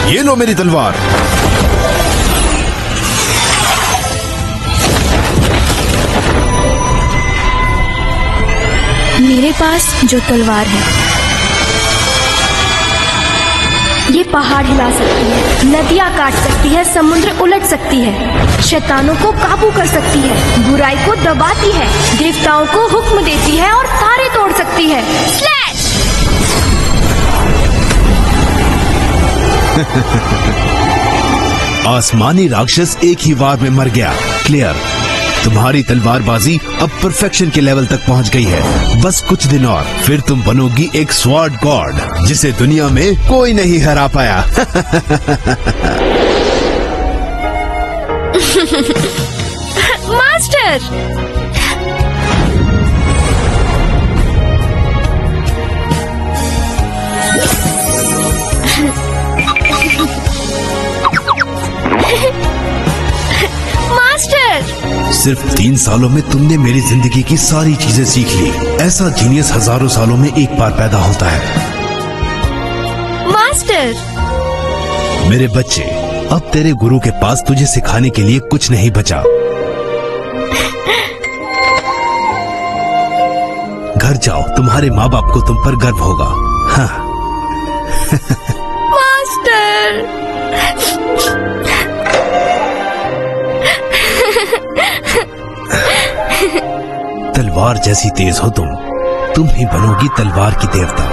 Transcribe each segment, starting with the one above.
ये लो मेरी तलवार। मेरे पास जो तलवार है ये पहाड़ हिला सकती है, नदियाँ काट सकती है, समुद्र उलट सकती है, शैतानों को काबू कर सकती है, बुराई को दबाती है, देवताओं को हुक्म देती है और तारे तोड़ सकती है। स्लैश! आसमानी राक्षस एक ही वार में मर गया। क्लियर। तुम्हारी तलवारबाजी अब परफेक्शन के लेवल तक पहुंच गई है। बस कुछ दिन और फिर तुम बनोगी एक स्वॉर्ड गॉड जिसे दुनिया में कोई नहीं हरा पाया। मास्टर! सिर्फ 3 सालों में तुमने मेरी जिंदगी की सारी चीजें सीख ली। ऐसा जीनियस हजारों सालों में एक बार पैदा होता है। मास्टर! मेरे बच्चे, अब तेरे गुरु के पास तुझे सिखाने के लिए कुछ नहीं बचा। घर जाओ, तुम्हारे माँ बाप को तुम पर गर्व होगा। हाँ। मास्टर! तलवार जैसी तेज हो तुम ही बनोगी तलवार की देवता।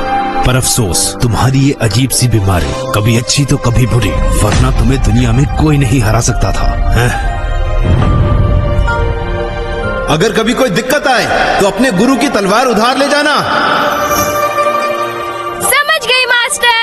पर अफसोस, तुम्हारी ये अजीब सी बीमारी कभी अच्छी तो कभी बुरी, वरना तुम्हें दुनिया में कोई नहीं हरा सकता था। अगर कभी कोई दिक्कत आए तो अपने गुरु की तलवार उधार ले जाना। समझ गई मास्टर।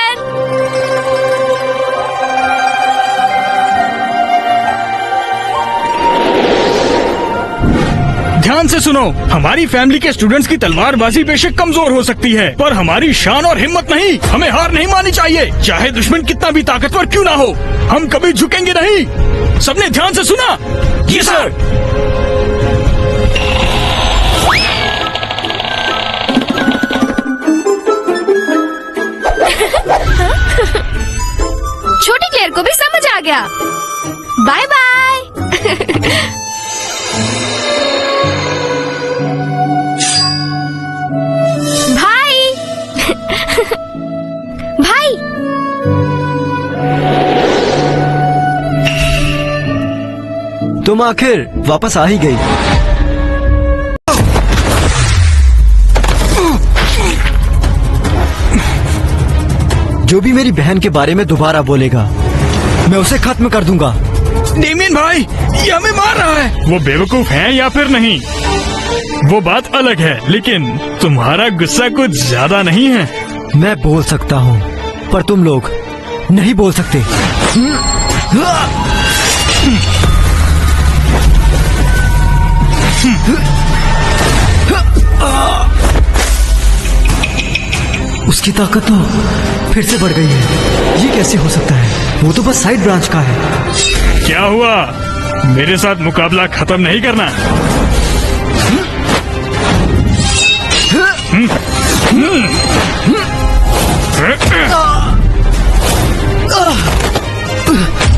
ध्यान से सुनो, हमारी फैमिली के स्टूडेंट्स की तलवारबाजी बेशक कमजोर हो सकती है, पर हमारी शान और हिम्मत नहीं। हमें हार नहीं माननी चाहिए, चाहे दुश्मन कितना भी ताकतवर क्यों ना हो। हम कभी झुकेंगे नहीं। सबने ध्यान से सुना? जी सर। छोटी क्लेयर को भी समझ आ गया। Bye bye. भाई! भाई! तुम आखिर वापस आ ही गई। जो भी मेरी बहन के बारे में दोबारा बोलेगा मैं उसे खत्म कर दूंगा। डेमियन भाई, ये हमें मार रहा है। वो बेवकूफ है या फिर नहीं, वो बात अलग है, लेकिन तुम्हारा गुस्सा कुछ ज्यादा नहीं है। मैं बोल सकता हूँ, पर तुम लोग नहीं बोल सकते। उसकी ताकत तो फिर से बढ़ गई है। ये कैसे हो सकता है? वो तो बस साइड ब्रांच का है। क्या हुआ? मेरे साथ मुकाबला खत्म नहीं करना।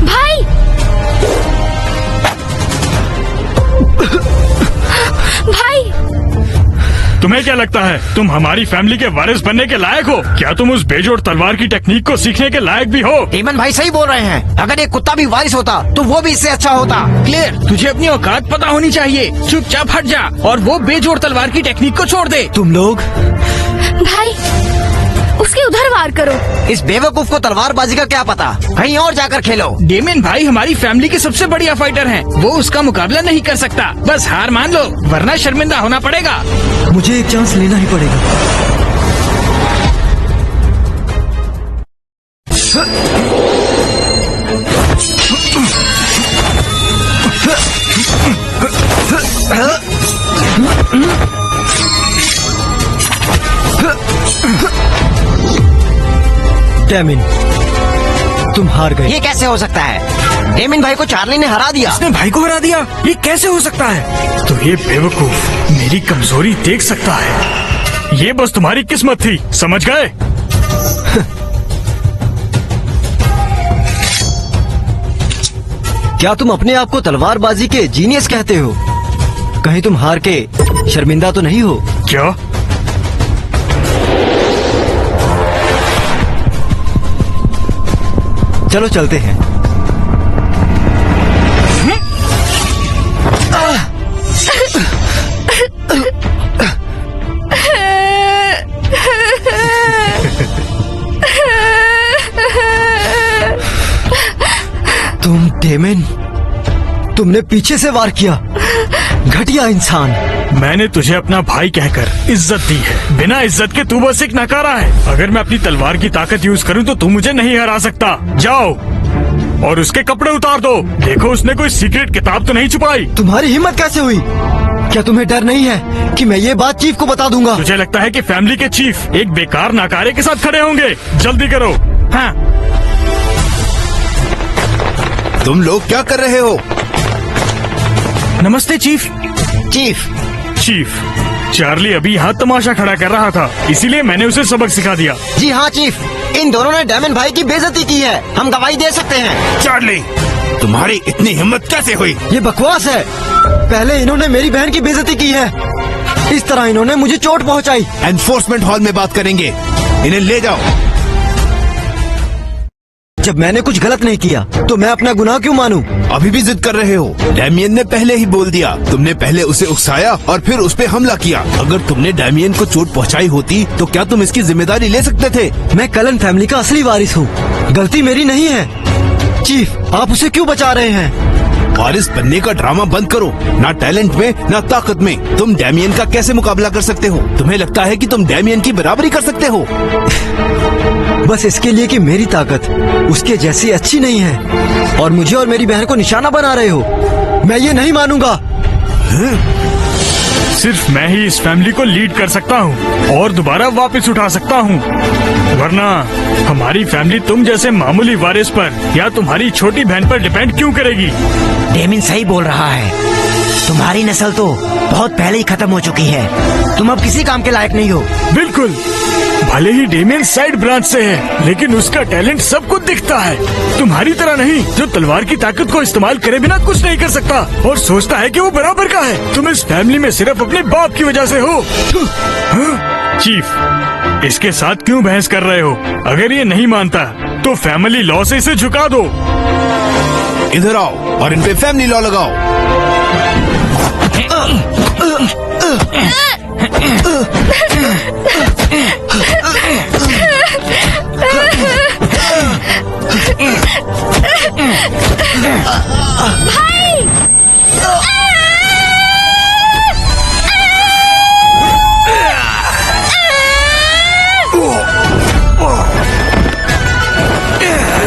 भाई! भाई! तुम्हें क्या लगता है तुम हमारी फैमिली के वारिस बनने के लायक हो? क्या तुम उस बेजोड़ तलवार की टेक्निक को सीखने के लायक भी हो? डेमन भाई सही बोल रहे हैं। अगर एक कुत्ता भी वारिस होता तो वो भी इससे अच्छा होता। क्लियर, तुझे अपनी औकात पता होनी चाहिए। चुपचाप हट जा और वो बेजोड़ तलवार की टेक्निक को छोड़ दे। तुम लोग भाई! उसके उधर वार करो। इस बेवकूफ को तलवारबाजी का क्या पता? कहीं और जाकर खेलो। डेमियन भाई हमारी फैमिली के सबसे बढ़िया फाइटर हैं। वो उसका मुकाबला नहीं कर सकता। बस हार मान लो, वरना शर्मिंदा होना पड़ेगा। मुझे एक चांस लेना ही पड़ेगा। डेमिन, तुम हार गए। ये कैसे हो सकता है? डेमिन भाई को चार्ली ने हरा दिया। उसने भाई को हरा दिया? ये कैसे हो सकता है? तो ये बेवकूफ मेरी कमजोरी देख सकता है। ये बस तुम्हारी किस्मत थी, समझ गए? क्या तुम अपने आप को तलवारबाजी के जीनियस कहते हो? कहीं तुम हार के शर्मिंदा तो नहीं हो? क्या? चलो चलते हैं। तुम डेमन, तुमने पीछे से वार किया। घटिया इंसान। मैंने तुझे अपना भाई कहकर इज्जत दी है, बिना इज्जत के तू बस एक नकारा है। अगर मैं अपनी तलवार की ताकत यूज करूं तो तू मुझे नहीं हरा सकता। जाओ और उसके कपड़े उतार दो। देखो उसने कोई सीक्रेट किताब तो नहीं छुपाई। तुम्हारी हिम्मत कैसे हुई? क्या तुम्हें डर नहीं है कि मैं ये बात चीफ को बता दूंगा? तुझे लगता है कि फैमिली के चीफ एक बेकार नकारे के साथ खड़े होंगे? जल्दी करो। हाँ। तुम लोग क्या कर रहे हो? नमस्ते चीफ। चीफ, चीफ, चार्ली अभी यहाँ तमाशा खड़ा कर रहा था, इसीलिए मैंने उसे सबक सिखा दिया। जी हाँ चीफ, इन दोनों ने डेमन भाई की बेइज्जती की है, हम गवाही दे सकते हैं। चार्ली, तुम्हारी इतनी हिम्मत कैसे हुई? ये बकवास है। पहले इन्होंने मेरी बहन की बेइज्जती की है, इस तरह इन्होंने मुझे चोट पहुंचाई। एनफोर्समेंट हॉल में बात करेंगे, इन्हें ले जाओ। जब मैंने कुछ गलत नहीं किया तो मैं अपना गुनाह क्यों मानूं? अभी भी जिद कर रहे हो? डैमियन ने पहले ही बोल दिया। तुमने पहले उसे उकसाया और फिर उस पे हमला किया। अगर तुमने डैमियन को चोट पहुंचाई होती तो क्या तुम इसकी जिम्मेदारी ले सकते थे? मैं कलन फैमिली का असली वारिस हूँ, गलती मेरी नहीं है। चीफ, आप उसे क्यों बचा रहे हैं? वारिस बनने का ड्रामा बंद करो। ना टैलेंट में ना ताकत में तुम डैमियन का कैसे मुकाबला कर सकते हो? तुम्हें लगता है कि तुम डैमियन की बराबरी कर सकते हो? बस इसके लिए कि मेरी ताकत उसके जैसी अच्छी नहीं है और मुझे और मेरी बहन को निशाना बना रहे हो। मैं ये नहीं मानूंगा। सिर्फ मैं ही इस फैमिली को लीड कर सकता हूँ और दोबारा वापस उठा सकता हूँ, वरना हमारी फैमिली तुम जैसे मामूली वारिस पर या तुम्हारी छोटी बहन पर डिपेंड क्यों करेगी? डेमिन सही बोल रहा है, तुम्हारी नस्ल तो बहुत पहले ही खत्म हो चुकी है। तुम अब किसी काम के लायक नहीं हो। बिल्कुल, भले ही डेमियन साइड ब्रांच से है, लेकिन उसका टैलेंट सबको दिखता है। तुम्हारी तरह नहीं, जो तलवार की ताकत को इस्तेमाल करे बिना कुछ नहीं कर सकता और सोचता है कि वो बराबर का है। तुम इस फैमिली में सिर्फ अपने बाप की वजह से हो। चीफ, इसके साथ क्यों बहस कर रहे हो? अगर ये नहीं मानता तो फैमिली लॉ से इसे झुका दो। इधर आओ और इन पे फैमिली लॉ लगाओ।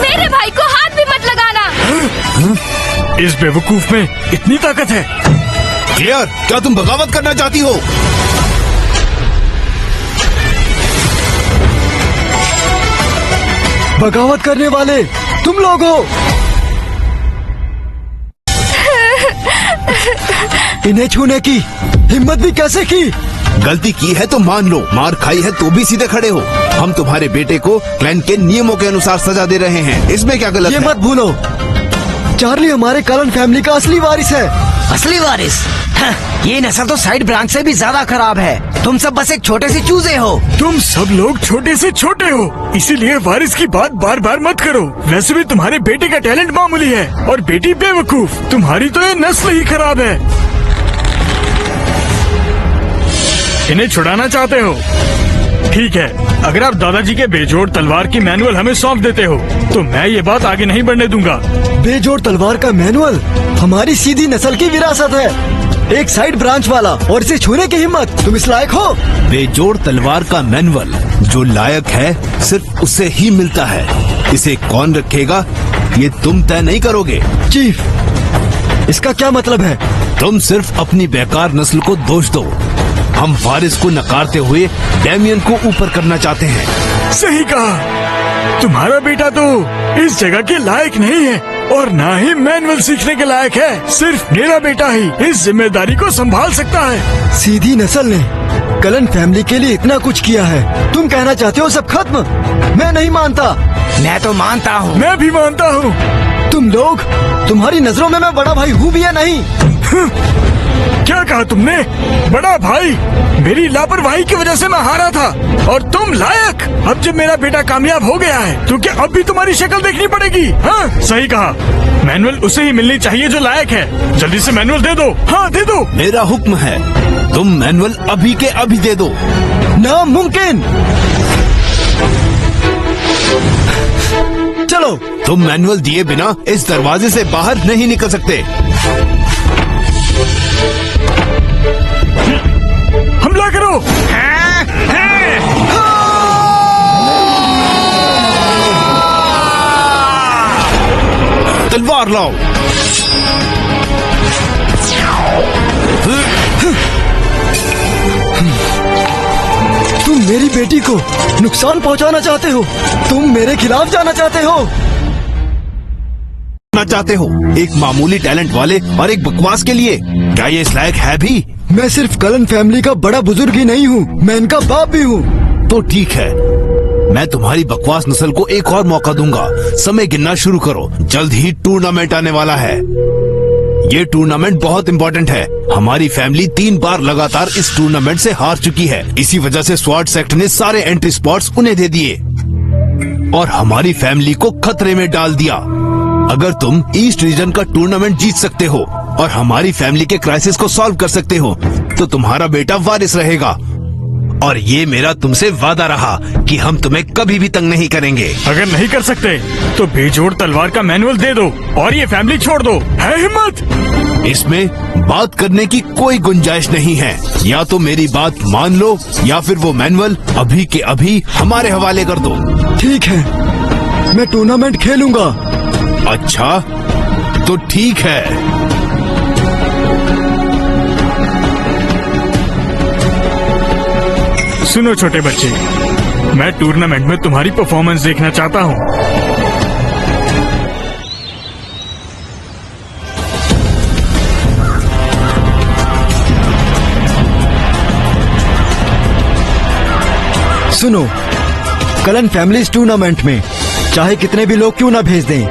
मेरे भाई को हाथ भी मत लगाना। इस बेवकूफ में इतनी ताकत है? क्लियर, क्या तुम बगावत करना चाहती हो? बगावत करने वाले तुम लोग हो। इन्हें छूने की हिम्मत भी कैसे की? गलती की है तो मान लो, मार खाई है तो भी सीधे खड़े हो। हम तुम्हारे बेटे को क्लैन के नियमों के अनुसार सजा दे रहे हैं, इसमें क्या गलत ये है? मत भूलो, चार्ली हमारे कलन फैमिली का असली वारिस है। असली वारिस? ये नस्ल तो साइड ब्रांच से भी ज्यादा खराब है। तुम सब बस एक छोटे से चूजे हो। तुम सब लोग छोटे से छोटे हो, इसीलिए वारिस की बात बार बार मत करो। वैसे भी तुम्हारे बेटे का टैलेंट मामूली है और बेटी बेवकूफ। तुम्हारी तो ये नस्ल ही खराब है। इन्हें छुड़ाना चाहते हो? ठीक है, अगर आप दादाजी के बेजोड़ तलवार की मैनुअल हमें सौंप देते हो तो मैं ये बात आगे नहीं बढ़ने दूंगा। बेजोड़ तलवार का मैनुअल हमारी सीधी नस्ल की विरासत है, एक साइड ब्रांच वाला, और इसे छूने की हिम्मत तुम इस लायक हो? बेजोड़ तलवार का मैनुअल जो लायक है सिर्फ उसे ही मिलता है। इसे कौन रखेगा ये तुम तय नहीं करोगे। चीफ, इसका क्या मतलब है? तुम सिर्फ अपनी बेकार नस्ल को दोष दो। हम वारिस को नकारते हुए डैमियन को ऊपर करना चाहते हैं। सही कहा, तुम्हारा बेटा तो इस जगह के लायक नहीं है और ना ही मैनुअल सीखने के लायक है। सिर्फ मेरा बेटा ही इस जिम्मेदारी को संभाल सकता है। सीधी नस्ल ने कलन फैमिली के लिए इतना कुछ किया है, तुम कहना चाहते हो सब खत्म? मैं नहीं मानता। मैं तो मानता हूँ। मैं भी मानता हूँ। तुम लोग, तुम्हारी नजरों में मैं बड़ा भाई हूँ भी या नहीं? क्या कहा तुमने? बड़ा भाई? मेरी लापरवाही की वजह से मैं हारा था और तुम लायक। अब जब मेरा बेटा कामयाब हो गया है तो क्या अब भी तुम्हारी शक्ल देखनी पड़ेगी? हाँ सही कहा, मैनुअल उसे ही मिलनी चाहिए जो लायक है। जल्दी से मैनुअल दे दो। हाँ दे दो। मेरा हुक्म है, तुम मैनुअल अभी के अभी दे दो। नामुमकिन। चलो। तुम मैनुअल दिए बिना इस दरवाजे से बाहर नहीं निकल सकते। हमला करो। तलवार लाओ। तुम मेरी बेटी को नुकसान पहुंचाना चाहते हो? तुम मेरे खिलाफ जाना चाहते हो? चाहते हो एक मामूली टैलेंट वाले और एक बकवास के लिए? क्या ये इस लायक है भी? मैं सिर्फ कलन फैमिली का बड़ा बुजुर्ग ही नहीं हूँ, मैं इनका बाप भी हूँ। तो ठीक है, मैं तुम्हारी बकवास नस्ल को एक और मौका दूंगा। समय गिनना शुरू करो, जल्द ही टूर्नामेंट आने वाला है। ये टूर्नामेंट बहुत इम्पोर्टेंट है। हमारी फैमिली 3 बार लगातार इस टूर्नामेंट से हार चुकी है। इसी वजह से स्वाट सेक्टर ने सारे एंट्री स्पॉट्स उन्हें दे दिए और हमारी फैमिली को खतरे में डाल दिया। अगर तुम ईस्ट रीजन का टूर्नामेंट जीत सकते हो और हमारी फैमिली के क्राइसिस को सॉल्व कर सकते हो तो तुम्हारा बेटा वारिस रहेगा। और ये मेरा तुमसे वादा रहा कि हम तुम्हें कभी भी तंग नहीं करेंगे। अगर नहीं कर सकते तो बेजोड़ तलवार का मैनुअल दे दो और ये फैमिली छोड़ दो। है हिम्मत? इसमें बात करने की कोई गुंजाइश नहीं है। या तो मेरी बात मान लो या फिर वो मैनुअल अभी के अभी हमारे हवाले कर दो। ठीक है, मैं टूर्नामेंट खेलूंगा। अच्छा तो ठीक है। सुनो छोटे बच्चे, मैं टूर्नामेंट में तुम्हारी परफॉर्मेंस देखना चाहता हूँ। सुनो, कलन फैमिली इस टूर्नामेंट में चाहे कितने भी लोग क्यों ना भेज दें,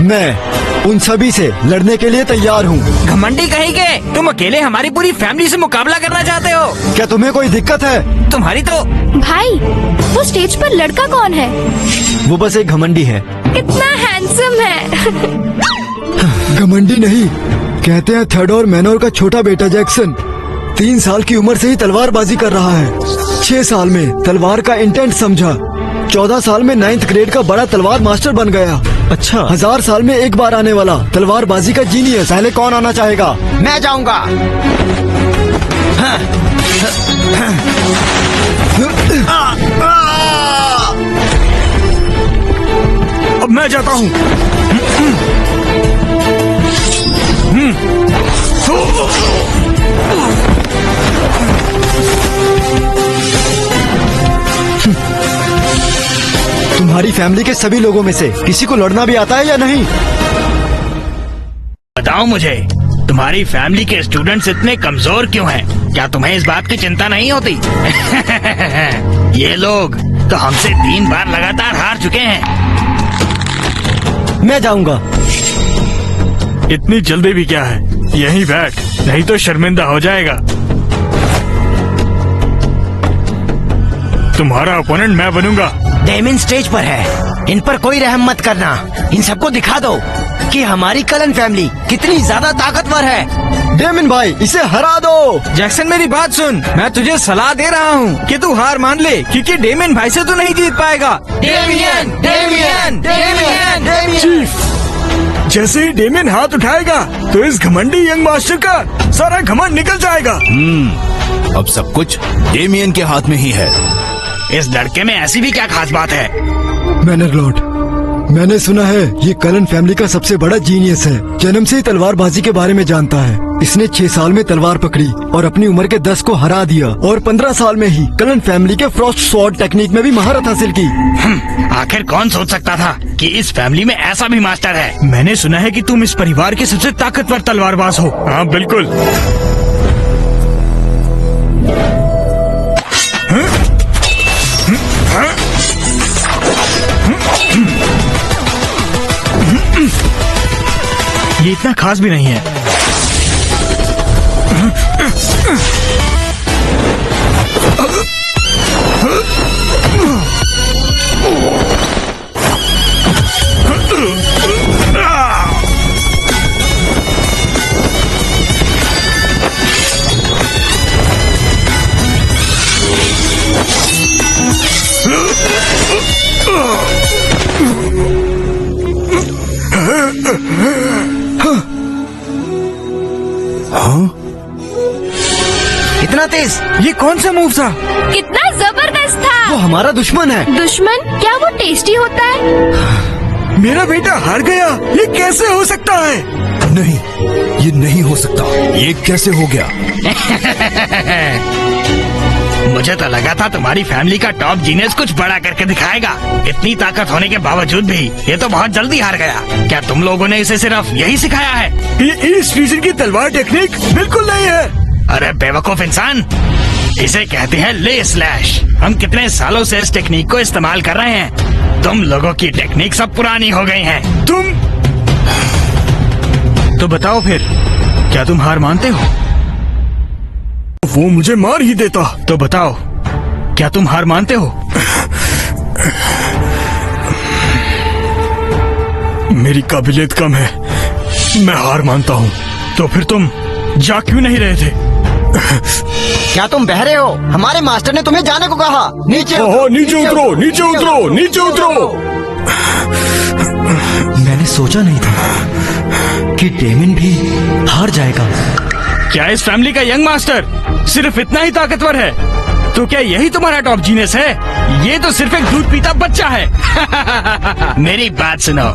मैं उन सभी से लड़ने के लिए तैयार हूँ। घमंडी कहेंगे, तुम अकेले हमारी पूरी फैमिली से मुकाबला करना चाहते हो? क्या तुम्हें कोई दिक्कत है? तुम्हारी तो भाई, वो स्टेज पर लड़का कौन है? वो बस एक घमंडी है। कितना हैंडसम है। घमंडी नहीं, कहते हैं थेडोर मैनोर का छोटा बेटा जैक्सन 3 साल की उम्र से ही तलवारबाजी कर रहा है। 6 साल में तलवार का इंटेंट समझा। 14 साल में 9th ग्रेड का बड़ा तलवार मास्टर बन गया। अच्छा, 1000 साल में एक बार आने वाला तलवारबाजी का जीनियस। पहले कौन आना चाहेगा? मैं जाऊंगा। अब मैं जाता हूँ। तुम्हारी फैमिली के सभी लोगों में से किसी को लड़ना भी आता है या नहीं? बताओ मुझे, तुम्हारी फैमिली के स्टूडेंट्स इतने कमजोर क्यों हैं? क्या तुम्हें इस बात की चिंता नहीं होती? ये लोग तो हमसे 3 बार लगातार हार चुके हैं। मैं जाऊंगा। इतनी जल्दी भी क्या है, यहीं बैठ, नहीं तो शर्मिंदा हो जाएगा। तुम्हारा ओपोनेंट मैं बनूंगा। डेमिन स्टेज पर है, इन पर कोई रहम मत करना। इन सबको दिखा दो कि हमारी कलन फैमिली कितनी ज्यादा ताकतवर है। डेमिन भाई, इसे हरा दो। जैक्सन मेरी बात सुन, मैं तुझे सलाह दे रहा हूँ कि तू हार मान ले, क्योंकि डेमिन भाई से तू नहीं जीत पाएगा। Damian, Damian, Damian, Damian. Chief, जैसे ही डेमियन हाथ उठाएगा तो इस घमंडी यंग मास्टर का सारा घमंड निकल जाएगा। अब सब कुछ डेमियन के हाथ में ही है। इस लड़के में ऐसी भी क्या खास बात है? मैनर लॉर्ड, मैंने सुना है ये कलन फैमिली का सबसे बड़ा जीनियस है। जन्म से ही तलवारबाजी के बारे में जानता है। इसने 6 साल में तलवार पकड़ी और अपनी उम्र के 10 को हरा दिया और 15 साल में ही कलन फैमिली के फ्रॉस्ट स्वॉर्ड टेक्निक में भी महारत हासिल की। आखिर कौन सोच सकता था कि इस फैमिली में ऐसा भी मास्टर है? मैंने सुना है कि तुम इस परिवार के सबसे ताकतवर तलवारबाज हो। हाँ बिल्कुल। ये इतना खास भी नहीं है। इतना तेज? ये कौन सा मूव था? कितना जबरदस्त वो था। हमारा दुश्मन है। दुश्मन? क्या वो टेस्टी होता है? मेरा बेटा हार गया, ये कैसे हो सकता है? नहीं, ये नहीं हो सकता। ये कैसे हो गया? मुझे तो लगा था तुम्हारी फैमिली का टॉप जीनियस कुछ बड़ा करके दिखाएगा। इतनी ताकत होने के बावजूद भी ये तो बहुत जल्दी हार गया। क्या तुम लोगों ने इसे सिर्फ यही सिखाया है? इस फ्यूजन की तलवार टेक्निक बिल्कुल नहीं है। अरे बेवकूफ इंसान, इसे कहते हैं ले स्लैश। हम कितने सालों से इस टेक्निक को इस्तेमाल कर रहे हैं। तुम लोगों की टेक्निक सब पुरानी हो गई है। तुम तो बताओ फिर, क्या तुम हार मानते हो? वो मुझे मार ही देता। तो बताओ, क्या तुम हार मानते हो? मेरी काबिलियत कम है, मैं हार मानता हूँ। तो फिर तुम जा क्यों नहीं रहे थे? क्या तुम बहरे हो? हमारे मास्टर ने तुम्हें जाने को कहा। नीचे नीचे उतरो, नीचे उतरो, नीचे उतरो। मैंने सोचा नहीं था कि डेमिन भी हार जाएगा। क्या इस फैमिली का यंग मास्टर सिर्फ इतना ही ताकतवर है? तो क्या यही तुम्हारा टॉप जीनियस है? ये तो सिर्फ एक दूध पीता बच्चा है। मेरी बात सुनो,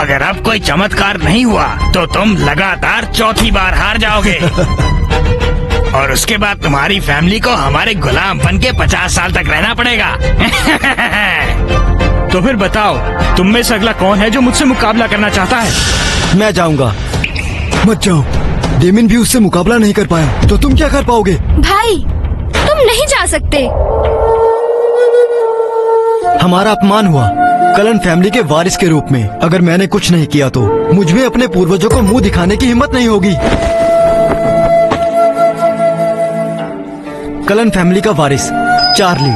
अगर अब कोई चमत्कार नहीं हुआ तो तुम लगातार चौथी बार हार जाओगे। और उसके बाद तुम्हारी फैमिली को हमारे गुलाम बन के 50 साल तक रहना पड़ेगा। तो फिर बताओ, तुम में से अगला कौन है जो मुझसे मुकाबला करना चाहता है? मैं जाऊंगा। मत जाओ, डेमिन भी उससे मुकाबला नहीं कर पाया, तो तुम क्या कर पाओगे? भाई, तुम नहीं जा सकते। हमारा अपमान हुआ कलन फैमिली के वारिस के रूप में। अगर मैंने कुछ नहीं किया तो मुझ में अपने पूर्वजों को मुंह दिखाने की हिम्मत नहीं होगी। कलन फैमिली का वारिस चार्ली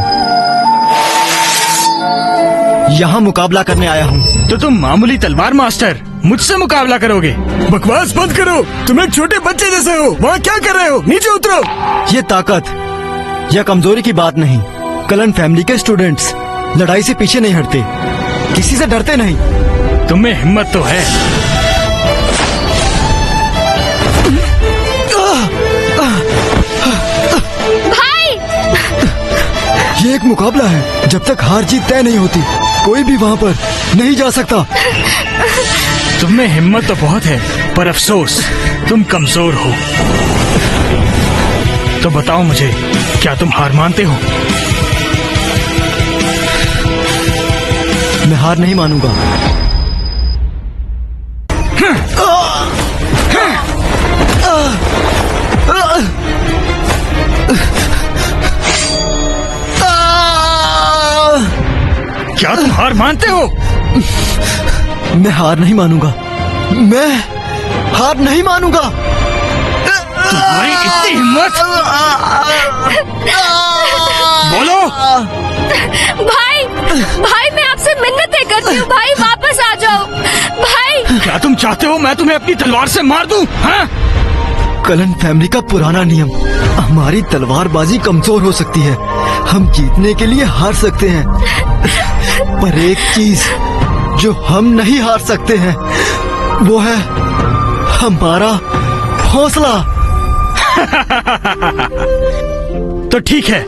यहाँ मुकाबला करने आया हूँ। तो तुम मामूली तलवार मास्टर मुझसे मुकाबला करोगे? बकवास बंद करो, तुम एक छोटे बच्चे जैसे हो। वहाँ क्या कर रहे हो? नीचे उतरो। ये ताकत या कमजोरी की बात नहीं। कलन फैमिली के स्टूडेंट्स लड़ाई से पीछे नहीं हटते, किसी से डरते नहीं। तुम में हिम्मत तो है। भाई, ये एक मुकाबला है। जब तक हार जीत तय नहीं होती, कोई भी वहाँ पर नहीं जा सकता। तुम में हिम्मत तो बहुत है, पर अफसोस तुम कमजोर हो। तो बताओ मुझे, क्या तुम हार मानते हो? मैं हार नहीं मानूंगा। क्या तुम हार मानते हो? मैं हार नहीं मानूंगा। मैं हार नहीं मानूंगा। तुम्हारी इतनी हिम्मत? बोलो। भाई, भाई मैं आपसे मिन्नतें करती हूँ। भाई वापस आ जाओ। भाई, क्या तुम चाहते हो मैं तुम्हें अपनी तलवार से मार दूं? हाँ? कलन फैमिली का पुराना नियम, हमारी तलवारबाजी कमजोर हो सकती है, हम जीतने के लिए हार सकते हैं, पर एक चीज जो हम नहीं हार सकते हैं वो है हमारा हौसला। तो ठीक है,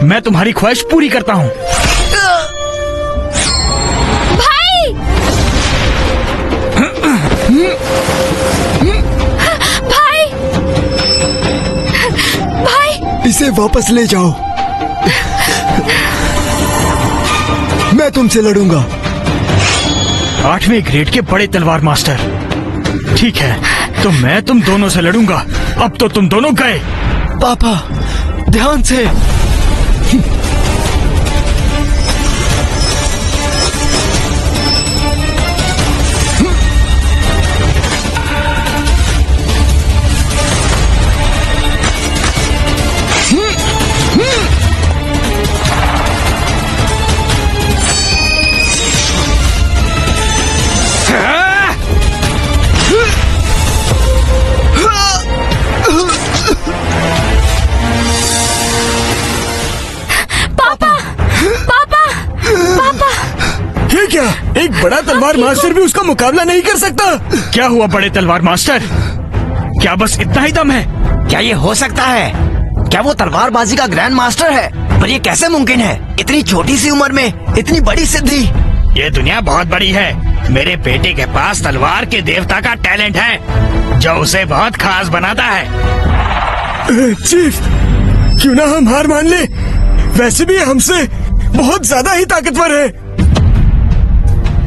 मैं तुम्हारी ख्वाहिश पूरी करता हूँ। भाई, भाई, भाई, इसे वापस ले जाओ। मैं तुमसे लड़ूंगा। 8वें ग्रेड के बड़े तलवार मास्टर। ठीक है, तो मैं तुम दोनों से लड़ूंगा। अब तो तुम दोनों गए। पापा, ध्यान से। क्या एक बड़ा तलवार मास्टर भी उसका मुकाबला नहीं कर सकता? क्या हुआ बड़े तलवार मास्टर? क्या बस इतना ही दम है? क्या ये हो सकता है? क्या वो तलवारबाजी का ग्रैंड मास्टर है? पर ये कैसे मुमकिन है? इतनी छोटी सी उम्र में इतनी बड़ी सिद्धि। ये दुनिया बहुत बड़ी है। मेरे बेटे के पास तलवार के देवता का टैलेंट है जो उसे बहुत खास बनाता है। चीफ, क्यों ना हम हार मान ले? वैसे भी हमसे बहुत ज्यादा ही ताकतवर है।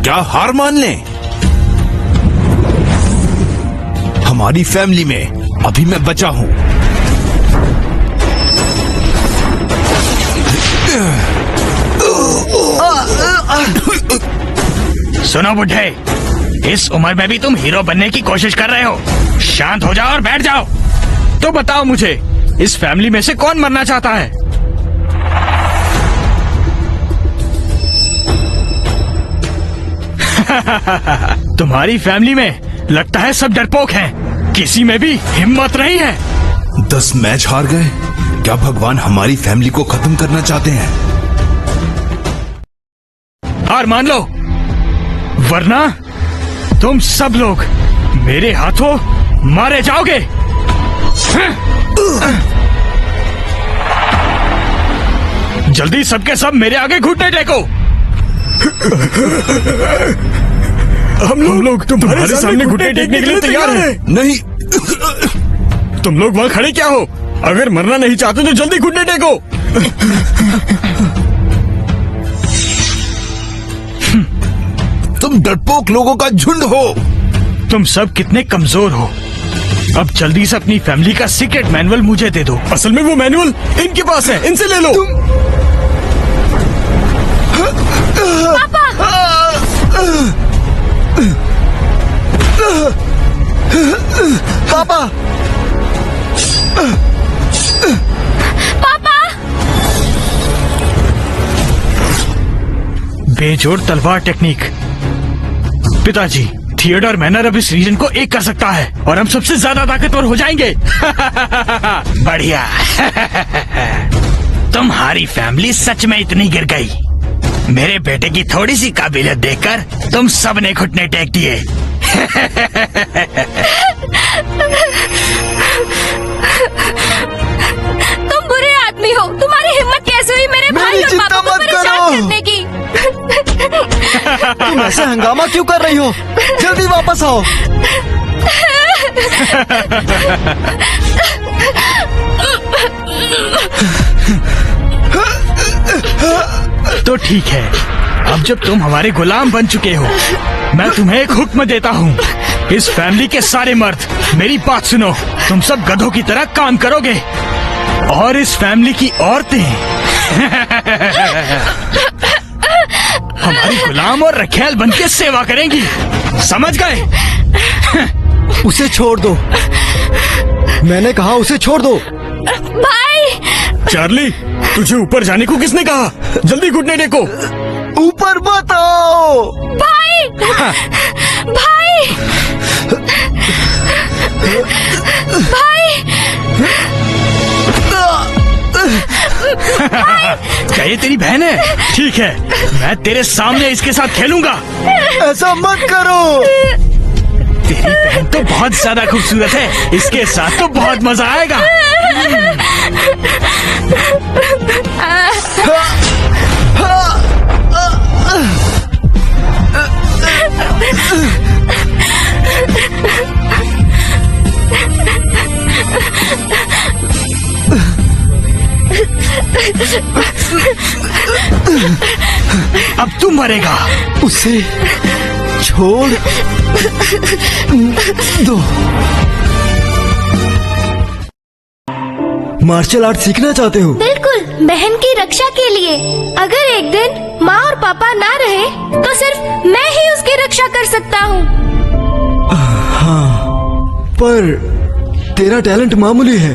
क्या हार मान लें? हमारी फैमिली में अभी मैं बचा हूँ। सुनो बुढ़े, इस उम्र में भी तुम हीरो बनने की कोशिश कर रहे हो। शांत हो जाओ और बैठ जाओ। तो बताओ मुझे, इस फैमिली में से कौन मरना चाहता है? तुम्हारी फैमिली में लगता है सब डरपोक हैं। किसी में भी हिम्मत नहीं है। 10 मैच हार गए। क्या भगवान हमारी फैमिली को खत्म करना चाहते हैं? हार मान लो, वरना तुम सब लोग मेरे हाथों मारे जाओगे। जल्दी सबके सब मेरे आगे घुटने टेको। हम लोग तुम्हारे सामने घुटने टेकने के लिए तैयार हैं। नहीं, तुम लोग वहाँ खड़े क्या हो? अगर मरना नहीं चाहते तो जल्दी घुटने टेको। तुम डरपोक लोगों का झुंड हो। तुम सब कितने कमजोर हो। अब जल्दी से अपनी फैमिली का सीक्रेट मैनुअल मुझे दे दो। असल में वो मैनुअल इनके पास है, इनसे ले लो। पापा, बेजोड़ तलवार टेक्निक। पिताजी, थिएटर मैनर अब इस रीजन को एक कर सकता है और हम सबसे ज्यादा ताकतवर हो जाएंगे। बढ़िया। तुम्हारी फैमिली सच में इतनी गिर गई। मेरे बेटे की थोड़ी सी काबिलियत देखकर तुम सब ने घुटने टेक दिए। तुम बुरे आदमी हो। तुम्हारी हिम्मत कैसे हुई मेरे भाई और पापा को परेशान करने की? तुम ऐसे हंगामा क्यों कर रही हो? जल्दी वापस आओ। तो ठीक है, अब जब तुम हमारे गुलाम बन चुके हो, मैं तुम्हें एक हुक्म देता हूँ। इस फैमिली के सारे मर्द मेरी बात सुनो। तुम सब गधों की तरह काम करोगे और इस फैमिली की औरतें हमारी गुलाम और रखेल बन के सेवा करेंगी। समझ गए? उसे छोड़ दो। मैंने कहा उसे छोड़ दो। भाई, चार्ली, तुझे ऊपर जाने को किसने कहा? जल्दी घुटने टेको। ऊपर मत आओ। भाई, भाई, भाई, क्या ये तेरी बहन है? ठीक है, मैं तेरे सामने इसके साथ खेलूंगा। ऐसा मत करो। तेरी बहन तो बहुत ज्यादा खूबसूरत है, इसके साथ तो बहुत मजा आएगा। अब तुम मरेगा। उसे छोड़ दो। मार्शल आर्ट सीखना चाहते हो? बिल्कुल, बहन की रक्षा के लिए। अगर एक दिन माँ और पापा ना रहे तो सिर्फ मैं ही उसकी रक्षा कर सकता हूँ। हाँ, पर तेरा टैलेंट मामूली है।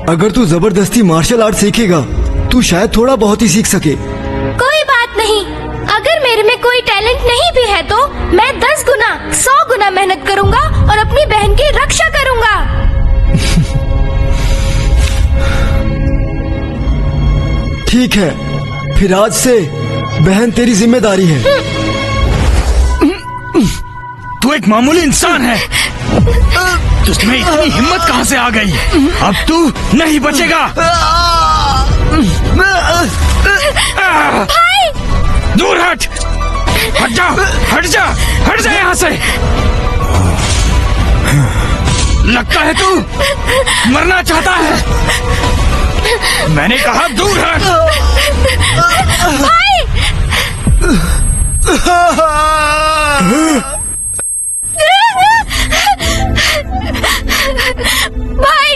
अगर तू जबरदस्ती मार्शल आर्ट सीखेगा तू शायद थोड़ा बहुत ही सीख सके। कोई बात नहीं, अगर मेरे में कोई टैलेंट नहीं भी है तो मैं 10 गुना 100 गुना मेहनत करूँगा और अपनी बहन की रक्षा करूँगा। ठीक है, फिर आज से बहन तेरी जिम्मेदारी है। तू एक मामूली इंसान है। तुझमें इतनी हिम्मत कहाँ से आ गई? अब तू नहीं बचेगा। दूर हट, हट जा, हट जा, हट जा यहाँ से। लगता है तू मरना चाहता है। मैंने कहा दूर हट। भाई,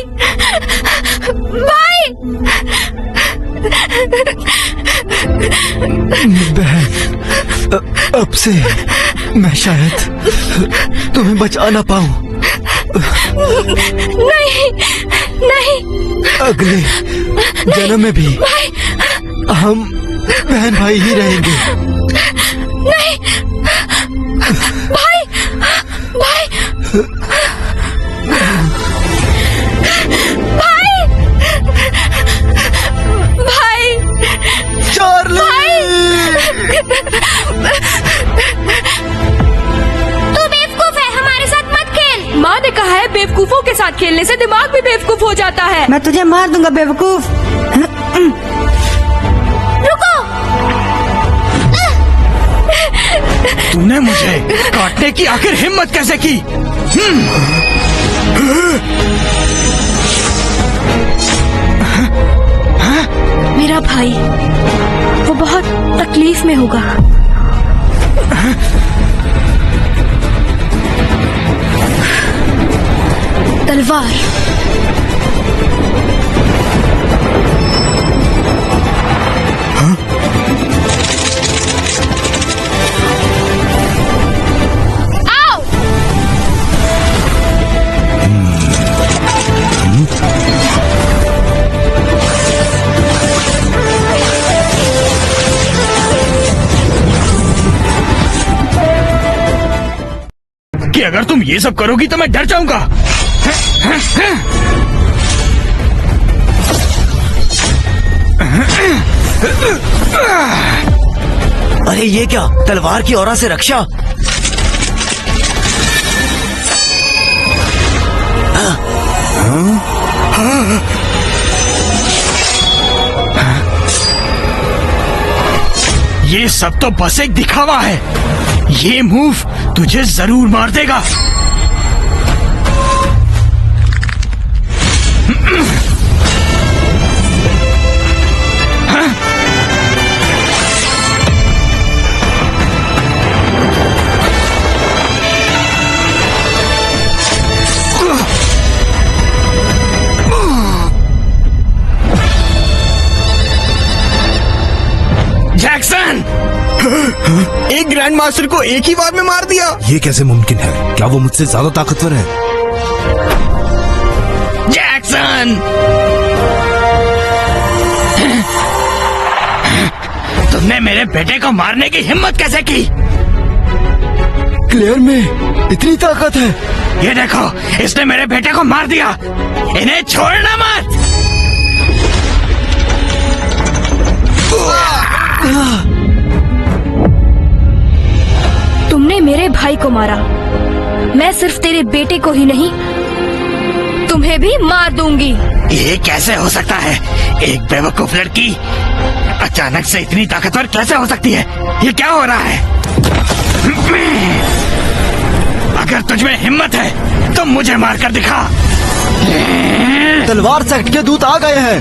भाई, बहन, अब से मैं शायद तुम्हें बचा ना पाऊं। नहीं, नहीं, अगले जन्म में भी हम बहन भाई ही रहेंगे। नहीं, भाई, भाई, भाई, भाई, चार्ली! तू बेवकूफ है, हमारे साथ मत खेल। माँ ने कहा है बेवकूफों के साथ खेलने से दिमाग भी बेवकूफ हो जाता है। मैं तुझे मार दूंगा बेवकूफ। रुको, तूने मुझे काटने की आखिर हिम्मत कैसे की? मेरा भाई वो बहुत तकलीफ में होगा। तलवार आओ। कि अगर तुम ये सब करोगी तो मैं डर जाऊंगा। अरे ये क्या, तलवार की औरा से रक्षा? ये सब तो बस एक दिखावा है। ये मूव तुझे जरूर मार देगा। जैक्सन, एक ग्रैंड मास्टर को एक ही बार में मार दिया। ये कैसे मुमकिन है? क्या वो मुझसे ज्यादा ताकतवर है? जैक्सन, तुमने मेरे बेटे को मारने की हिम्मत कैसे की? क्लेयर में इतनी ताकत है? ये देखो, इसने मेरे बेटे को मार दिया। इन्हें छोड़ना मत। तुमने मेरे भाई को मारा, मैं सिर्फ तेरे बेटे को ही नहीं तुम्हें भी मार दूंगी। ये कैसे हो सकता है? एक बेवकूफ लड़की अचानक से इतनी ताकतवर कैसे हो सकती है? ये क्या हो रहा है? अगर तुझमें हिम्मत है तो मुझे मारकर दिखा। तलवार सेक्ट के दूत आ गए हैं।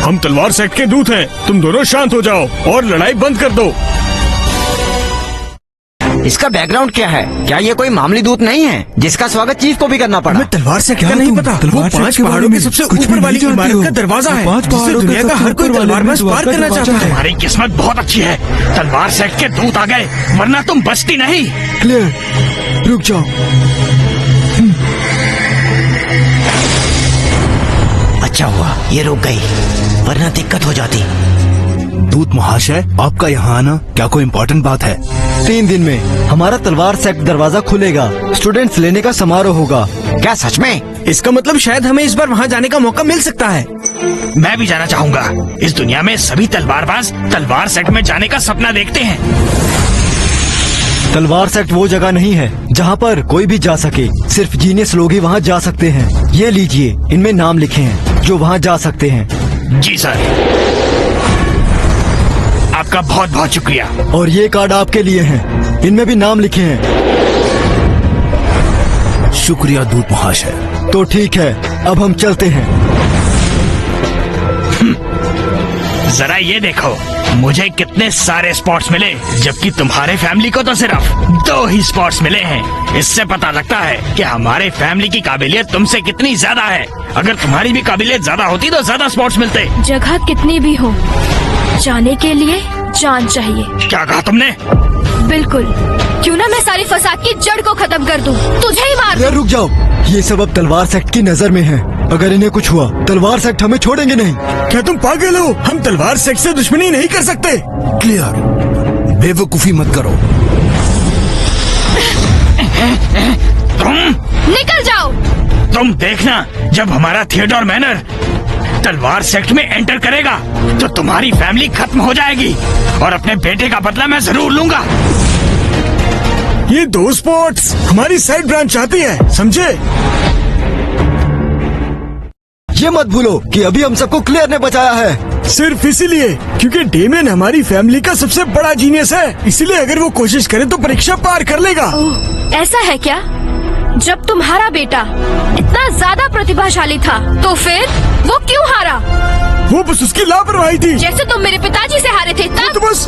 हम तलवार सेक्ट के दूत हैं। तुम दोनों शांत हो जाओ और लड़ाई बंद कर दो। इसका बैकग्राउंड क्या है? क्या ये कोई मामूली दूत नहीं है जिसका स्वागत चीफ को भी करना पड़ा? तलवार सेक्ट का नहीं पता। वो 5 पहाड़ों के सबसे ऊपर वाली इमारत का दरवाजा है, जिसे दुनिया का हर कोई तलवारबाज पार करना चाहता है। तुम्हारी किस्मत बहुत अच्छी है, तलवार सेक्ट के दूत आ गए, वरना तुम बचती नहीं। क्लियर, रुक जाओ। अच्छा हुआ ये रुक गई, वरना दिक्कत हो जाती। दूत महाशय, आपका यहाँ आना क्या कोई इम्पोर्टेंट बात है? 3 दिन में हमारा तलवार सेक्ट दरवाजा खुलेगा। स्टूडेंट्स लेने का समारोह होगा। क्या सच में? इसका मतलब शायद हमें इस बार वहाँ जाने का मौका मिल सकता है। मैं भी जाना चाहूंगा। इस दुनिया में सभी तलवारबाज तलवार सेट में जाने का सपना देखते हैं। तलवार सेक्ट वो जगह नहीं है जहाँ पर कोई भी जा सके। सिर्फ जीनियस लोग ही वहाँ जा सकते हैं। ये लीजिए, इनमें नाम लिखे हैं जो वहाँ जा सकते हैं। जी सर, आपका बहुत बहुत शुक्रिया। और ये कार्ड आपके लिए हैं, इनमें भी नाम लिखे हैं। शुक्रिया दूत महाशय। तो ठीक है, अब हम चलते हैं। जरा ये देखो, मुझे कितने सारे स्पॉट्स मिले, जबकि तुम्हारे फैमिली को तो सिर्फ 2 ही स्पॉट्स मिले हैं। इससे पता लगता है कि हमारे फैमिली की काबिलियत तुमसे कितनी ज्यादा है। अगर तुम्हारी भी काबिलियत ज्यादा होती तो ज्यादा स्पॉट्स मिलते। जगह कितनी भी हो, जाने के लिए जान चाहिए। क्या कहा तुमने? बिल्कुल। क्यों ना मैं सारी फसाद की जड़ को खत्म कर दूं, तुझे ही मार यार रुक जाओ, ये सब अब तलवार सेक्ट की नजर में है। अगर इन्हें कुछ हुआ, तलवार सेक्ट हमें छोड़ेंगे नहीं। क्या तुम पागल हो? हम तलवार सेक्ट से दुश्मनी नहीं कर सकते। क्लियर, बेवकूफी मत करो। निकल जाओ। तुम देखना, जब हमारा थिएडोर मैनर तलवार सेक्ट में एंटर करेगा तो तुम्हारी फैमिली खत्म हो जाएगी और अपने बेटे का बदला मैं जरूर लूंगा। ये 2 स्पॉट्स हमारी साइड ब्रांच चाहती है, समझे? ये मत भूलो कि अभी हम सबको क्लियर ने बचाया है। सिर्फ इसीलिए क्योंकि डेमियन हमारी फैमिली का सबसे बड़ा जीनियस है, इसलिए अगर वो कोशिश करे तो परीक्षा पार कर लेगा। ओह, ऐसा है क्या? जब तुम्हारा बेटा इतना ज्यादा प्रतिभाशाली था तो फिर वो क्यों हारा? वो बस उसकी लापरवाही थी। जैसे तुम मेरे पिताजी से हारे थे तो तब। बस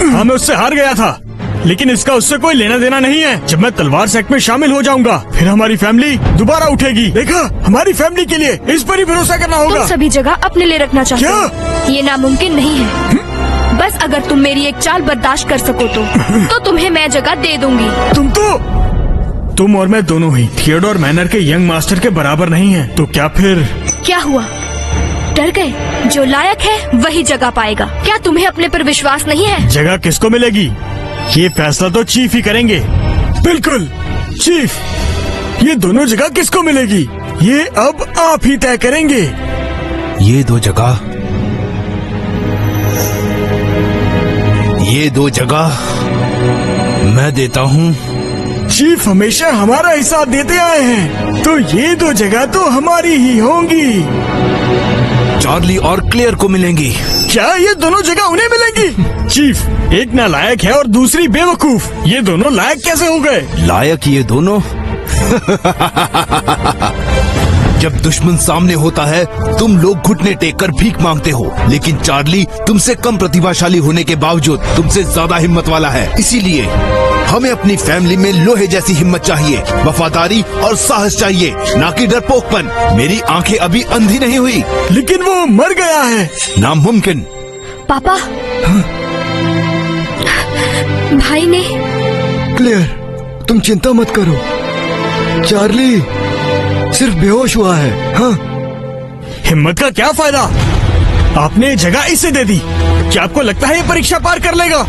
हाँ, मैं उससे हार गया था, लेकिन इसका उससे कोई लेना देना नहीं है। जब मैं तलवार सेक्ट में शामिल हो जाऊंगा, फिर हमारी फैमिली दोबारा उठेगी। देखा, हमारी फैमिली के लिए इस पर ही भरोसा करना होगा। तुम सभी जगह अपने लिए रखना चाहते हो। ये नामुमकिन नहीं है। बस अगर तुम मेरी एक चाल बर्दाश्त कर सको तो तुम्हें मैं जगह दे दूंगी। तुम और मैं दोनों ही थिएडोर मैनर के यंग मास्टर के बराबर नहीं हैं। तो क्या फिर? क्या हुआ? डर गए? जो लायक है वही जगह पाएगा। क्या तुम्हें अपने पर विश्वास नहीं है? जगह किसको मिलेगी, ये फैसला तो चीफ ही करेंगे। बिल्कुल चीफ, ये दोनों जगह किसको मिलेगी ये अब आप ही तय करेंगे। ये 2 जगह, ये 2 जगह मैं देता हूँ। चीफ हमेशा हमारा ही साथ देते आए हैं, तो ये 2 जगह तो हमारी ही होंगी। चार्ली और क्लियर को मिलेंगी। क्या ये दोनों जगह उन्हें मिलेंगी? चीफ, एक नालायक है और दूसरी बेवकूफ, ये दोनों लायक कैसे हो गए? लायक ये दोनों? जब दुश्मन सामने होता है तुम लोग घुटने टेक कर भीख मांगते हो, लेकिन चार्ली तुमसे कम प्रतिभाशाली होने के बावजूद तुमसे ज्यादा हिम्मत वाला है। इसीलिए हमें अपनी फैमिली में लोहे जैसी हिम्मत चाहिए, वफादारी और साहस चाहिए, ना कि डरपोकपन। मेरी आंखें अभी अंधी नहीं हुई। लेकिन वो मर गया है। नामुमकिन। पापा, भाई ने। क्लियर, तुम चिंता मत करो। चार्ली सिर्फ बेहोश हुआ है। हाँ, हिम्मत का क्या फायदा? आपने जगह इसे दे दी। क्या आपको लगता है ये परीक्षा पार कर लेगा?